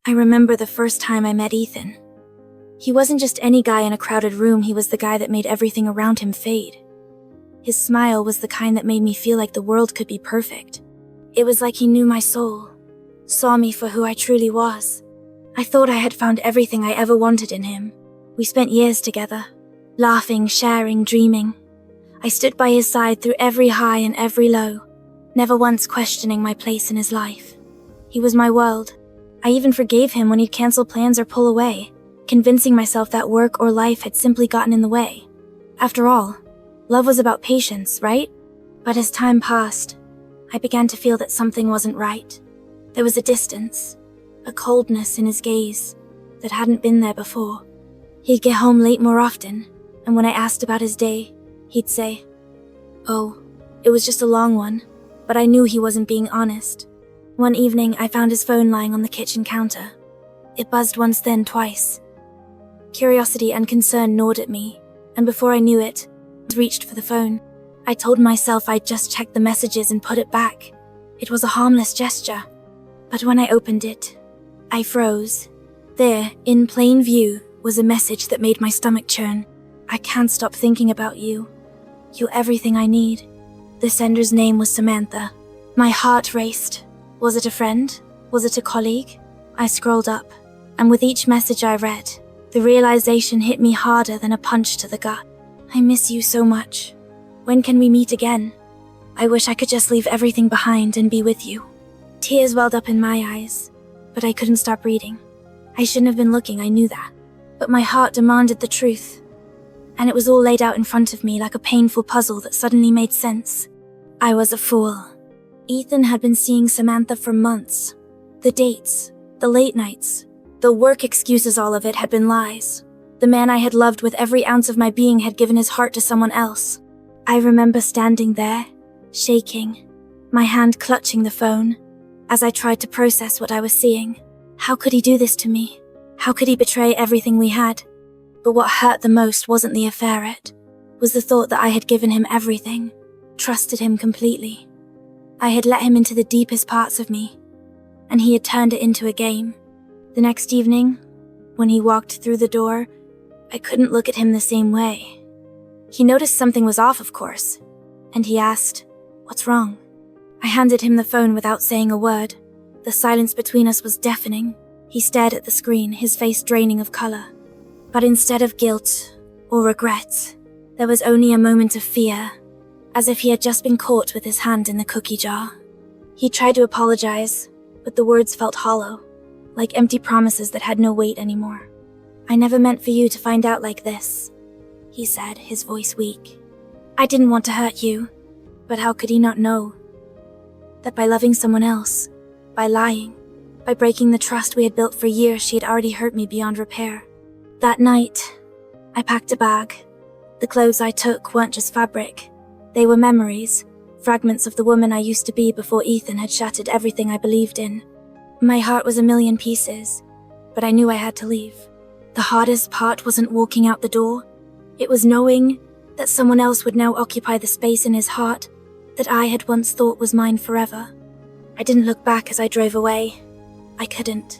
I remember the first time I met Ethan. He wasn't just any guy in a crowded room, he was the guy that made everything around him fade. His smile was the kind that made me feel like the world could be perfect. It was like he knew my soul, saw me for who I truly was. I thought I had found everything I ever wanted in him. We spent years together, laughing, sharing, dreaming. I stood by his side through every high and every low, never once questioning my place in his life. He was my world. I even forgave him when he'd cancel plans or pull away, convincing myself that work or life had simply gotten in the way. After all, love was about patience, right? But as time passed, I began to feel that something wasn't right. There was a distance, a coldness in his gaze that hadn't been there before. He'd get home late more often, and when I asked about his day, he'd say, "Oh, it was just a long one," but I knew he wasn't being honest. One evening, I found his phone lying on the kitchen counter. It buzzed once, then twice. Curiosity and concern gnawed at me, and before I knew it, I reached for the phone. I told myself I'd just check the messages and put it back. It was a harmless gesture. But when I opened it, I froze. There, in plain view, was a message that made my stomach churn. "I can't stop thinking about you. You're everything I need." The sender's name was Samantha. My heart raced. Was it a friend? Was it a colleague? I scrolled up, and with each message I read, the realization hit me harder than a punch to the gut. "I miss you so much. When can we meet again? I wish I could just leave everything behind and be with you." Tears welled up in my eyes, but I couldn't stop reading. I shouldn't have been looking, I knew that. But my heart demanded the truth, and it was all laid out in front of me like a painful puzzle that suddenly made sense. I was a fool. Ethan had been seeing Samantha for months. The dates, the late nights, the work excuses, all of it had been lies. The man I had loved with every ounce of my being had given his heart to someone else. I remember standing there, shaking, my hand clutching the phone, as I tried to process what I was seeing. How could he do this to me? How could he betray everything we had? But what hurt the most wasn't the affair, it was the thought that I had given him everything, trusted him completely. I had let him into the deepest parts of me, and he had turned it into a game. The next evening, when he walked through the door, I couldn't look at him the same way. He noticed something was off, of course, and he asked, "What's wrong?" I handed him the phone without saying a word. The silence between us was deafening. He stared at the screen, his face draining of color. But instead of guilt or regret, there was only a moment of fear, as if he had just been caught with his hand in the cookie jar. He tried to apologize, but the words felt hollow, like empty promises that had no weight anymore. "I never meant for you to find out like this," he said, his voice weak. "I didn't want to hurt you, but how could he not know that by loving someone else, by lying, by breaking the trust we had built for years, she had already hurt me beyond repair?" That night, I packed a bag. The clothes I took weren't just fabric. They were memories, fragments of the woman I used to be before Ethan had shattered everything I believed in. My heart was a million pieces, but I knew I had to leave. The hardest part wasn't walking out the door. It was knowing that someone else would now occupy the space in his heart that I had once thought was mine forever. I didn't look back as I drove away. I couldn't.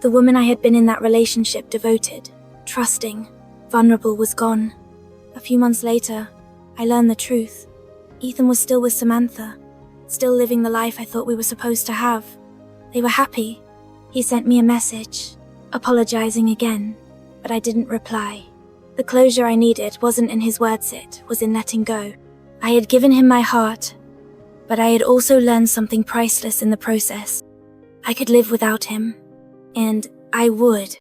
The woman I had been in that relationship, devoted, trusting, vulnerable, was gone. A few months later, I learned the truth. Ethan was still with Samantha, still living the life I thought we were supposed to have. They were happy. He sent me a message, apologizing again, but I didn't reply. The closure I needed wasn't in his words, it was in letting go. I had given him my heart, but I had also learned something priceless in the process. I could live without him, and I would.